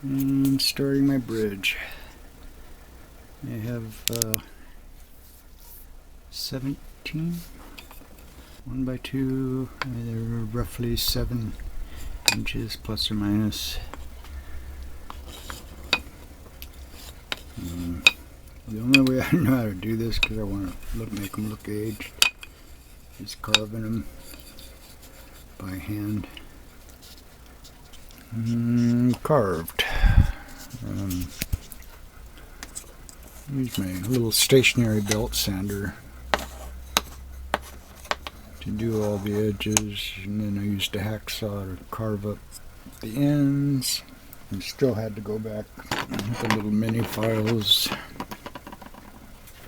And starting my bridge. I have 17, 1 by 2, they're roughly 7 inches plus or minus. The only way I know how to do this, because I want to make them look aged, is carving them by hand. Carved. Use my little stationary belt sander to do all the edges, and then I used a hacksaw to carve up the ends. And still had to go back with the little mini files,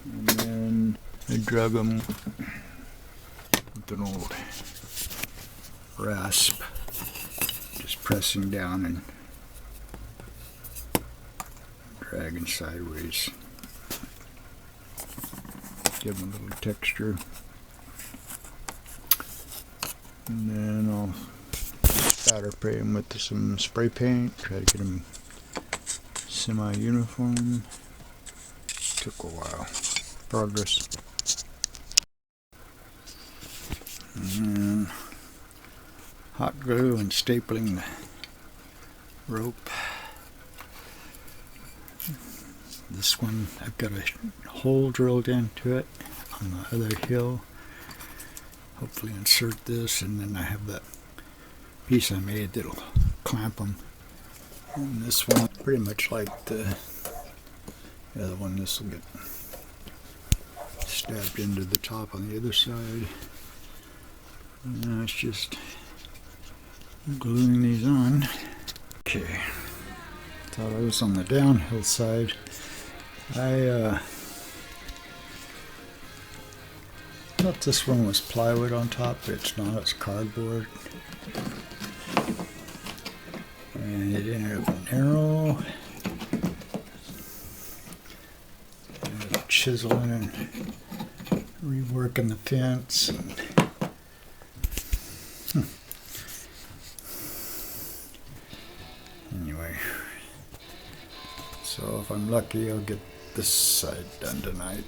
and then I drug them with an old rasp, just pressing down and dragging sideways. Give them a little texture. And then I'll spatter spray them with some spray paint, try to get them semi-uniform. Took a while. Progress. And then hot glue and stapling the rope. This one, I've got a hole drilled into it on the other hill. Hopefully insert this, and then I have that piece I made that'll clamp them. And this one, pretty much like the other one, this will get stabbed into the top on the other side. And now it's just gluing these on. Okay, thought I was on the downhill side. I thought this one was plywood on top, but it's not, it's cardboard. And it ended up narrow. And chiseling and reworking the fence. And anyway, so if I'm lucky, I'll get this side done tonight.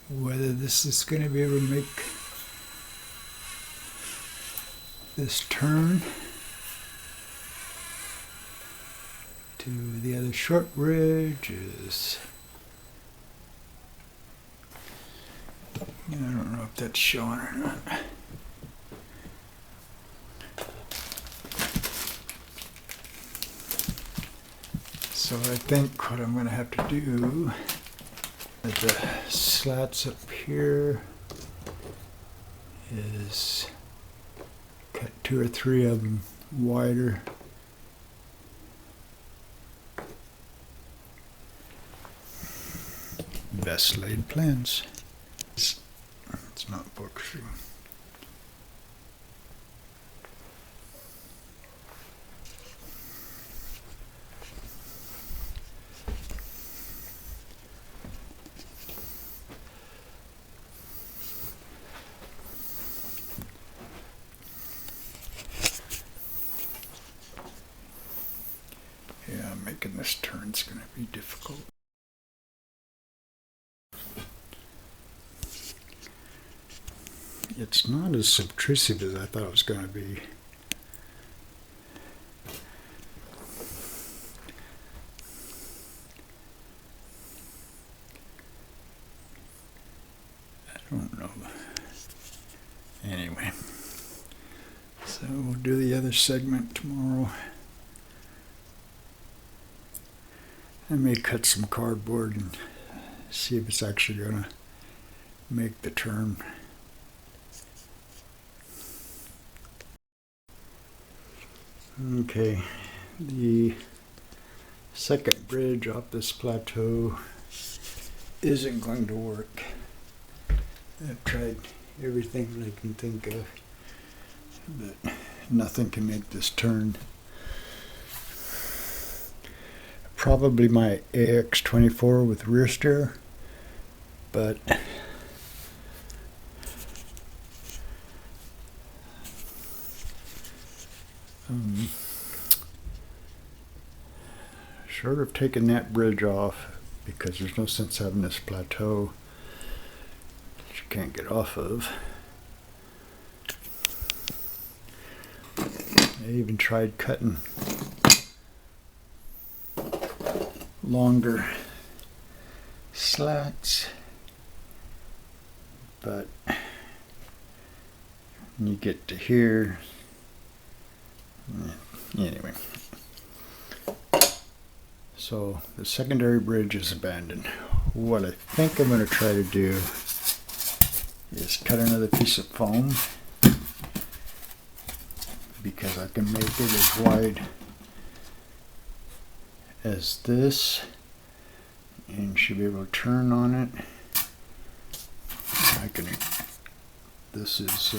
Whether this is going to be able to make this turn to the other short bridge is, I don't know if that's showing or not. So I think what I'm going to have to do, the slats up here, is cut 2 or 3 of them wider. Best laid plans. It's not focusing. Yeah, making this turn's going to be difficult. It's not as obtrusive as I thought it was going to be. I don't know. Anyway, so we'll do the other segment tomorrow. I may cut some cardboard and see if it's actually going to make the turn. Okay, the second bridge off this plateau isn't going to work. I've tried everything I can think of, but nothing can make this turn. Probably my AX24 with rear steer, but short of taking that bridge off, because there's no sense having this plateau that you can't get off of. I even tried cutting longer slats, but when you get to here, anyway. So the secondary bridge is abandoned. What I think I'm going to try to do is cut another piece of foam, because I can make it as wide as this and should be able to turn on it. I can. This is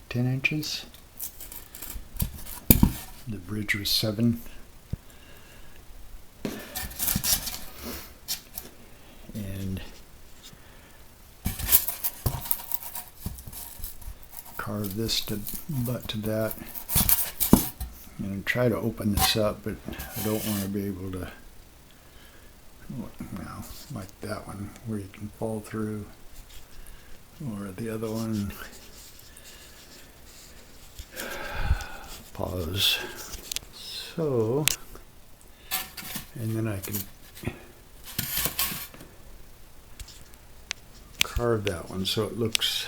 10 inches. The bridge was 7. And carve this to butt to that. And try to open this up, but I don't want to be able to, like that one where you can fall through, or the other one. Pause. So, and then I can carve that one so it looks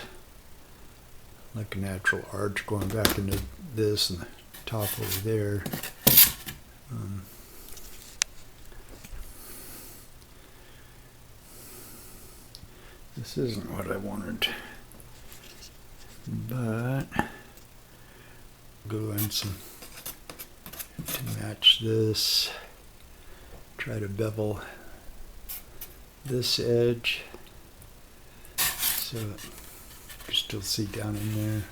like a natural arch going back into this and the top over there. This isn't what I wanted, but glue in some to match this. Try to bevel this edge so that you can still see down in there.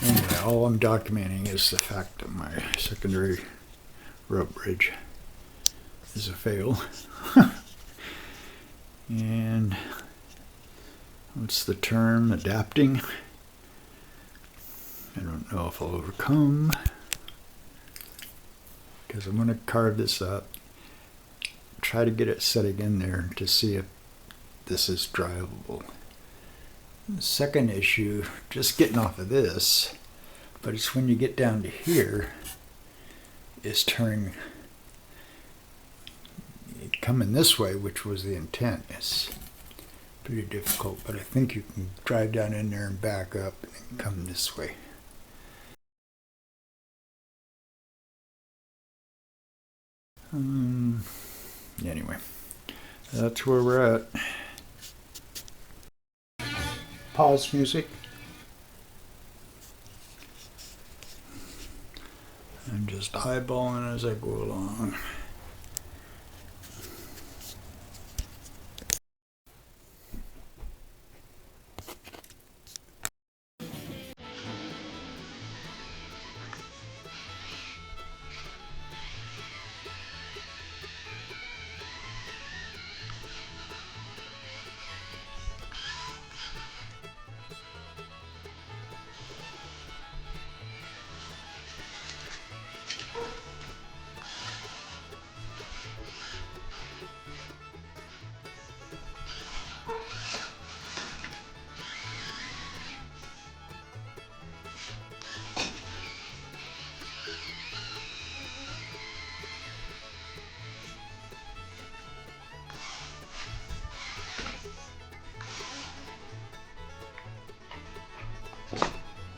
Anyway, all I'm documenting is the fact that my secondary rope bridge is a fail. And what's the term? Adapting. I don't know if I'll overcome, because I'm going to carve this up, try to get it setting in there to see if this is drivable. The second issue, just getting off of this, but it's when you get down to here, is turning, coming this way, which was the intent. It's pretty difficult, but I think you can drive down in there and back up and come this way. Anyway, that's where we're at. Pause music. I'm just eyeballing as I go along.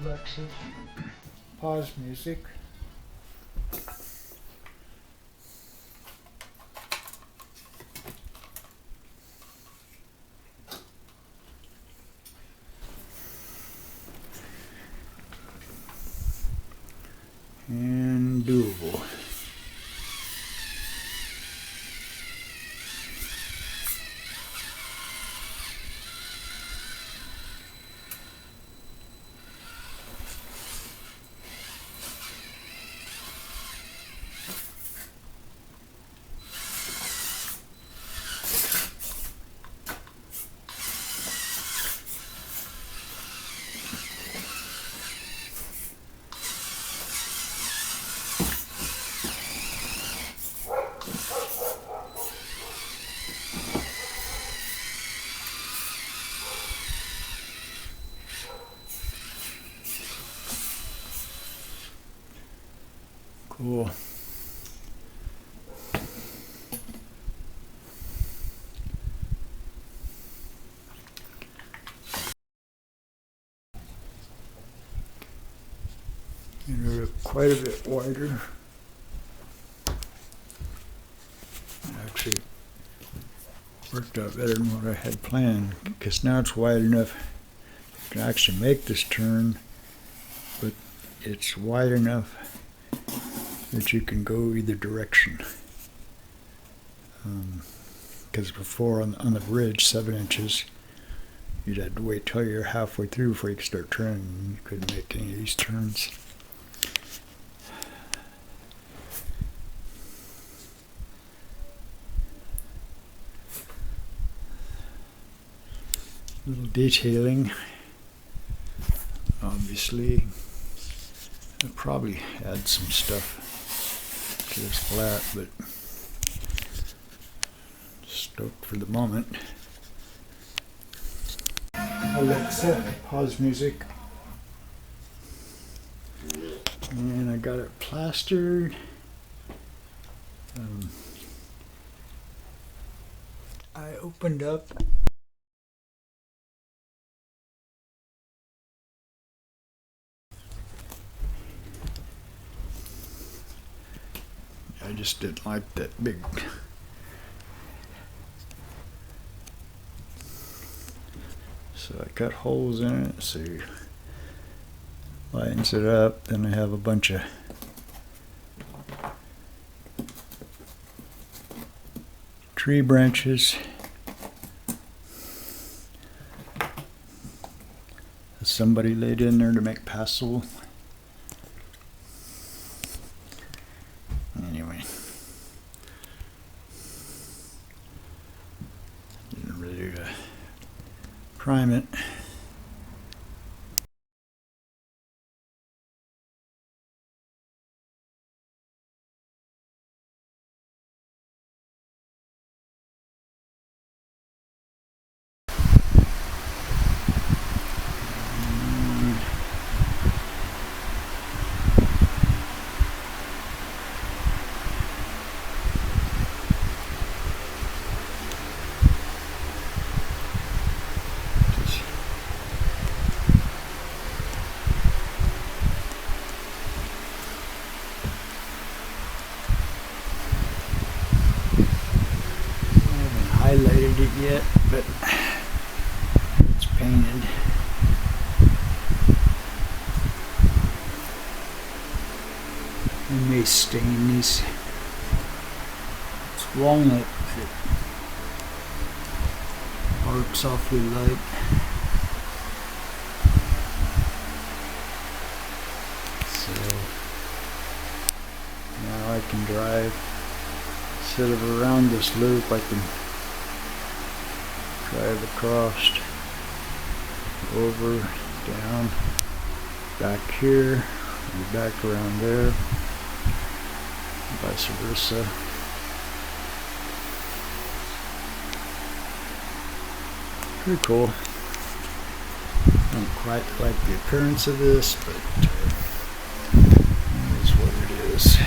Alexa, pause music. doable. Cool. And they're quite a bit wider. Actually worked out better than what I had planned, because now it's wide enough to actually make this turn, but it's wide enough that you can go either direction. Because before on the bridge, 7 inches, you'd have to wait till you're halfway through before you could start turning. You couldn't make any of these turns. Little detailing. Obviously, I'll probably add some stuff to this flat, but stoked for the moment. Alexa, pause music. And I got it plastered. I opened up I just didn't like that big so I cut holes in it so it lightens it up. Then I have a bunch of tree branches that somebody laid in there to make passable. Anyway, didn't really prime it. Highlighted it yet, but it's painted. I may stain these. It's walnut, but it arcs awfully light. So now I can drive, instead of around this loop, I can drive across, over, down, back here, and back around there, vice versa. Pretty cool. I don't quite like the appearance of this, but it is what it is.